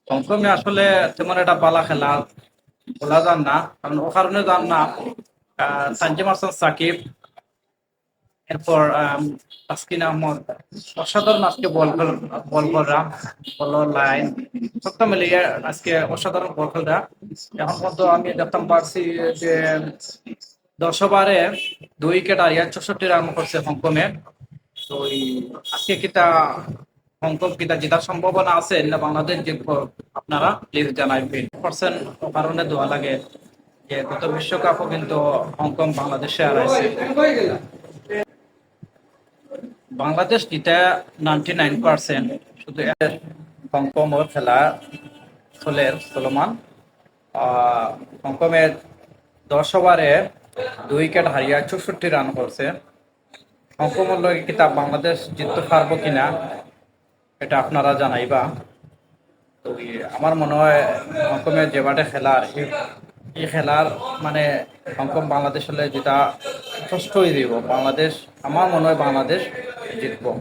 হংকংয়ে আসলে তেমন একটা পালা খেলা বলা যান না, কারণ ও কারণে যান না। সানজিম হাসান সাকিব, এরপর তাসকিন আহমদ, অসাধারণ আজকে বল করা, বলার লাইন সবটা মিলিয়ে আজকে অসাধারণ বল খেলা। এখন পর্যন্ত আমি দেখতাম পারছি যে 10 ওভারে 2 উইকেট আর 64 রান করছে হংকংয়ে। তো আজকে কিতা হংকং কিতা জেতার সম্ভাবনা আছে না বাংলাদেশ জিতবো? আপনারা প্লিজ জানাইবেন। পার্সেন্ট কারণে দোয়া লাগে যে গত বিশ্বকাপও কিন্তু হংকং বাংলাদেশে হারাইছে। বাংলাদেশ জিতে 99%। শুধু হংকং ও খেলা চলমান। হংকংয়ের 10 ওভারে 2 উইকেট হারিয়ে 64 রান করছে। হংকং এর লগে কিতা বাংলাদেশ জিততে পারবো কিনা এটা আপনারা জানাইবা। তো আমার মনে হয় হংকংয়ের যে বাটে খেলার এই খেলার মানে হংকং বাংলাদেশ হলে যেটা কষ্ট হয়ে দিব বাংলাদেশ। আমার মনে হয় বাংলাদেশ জিতবো।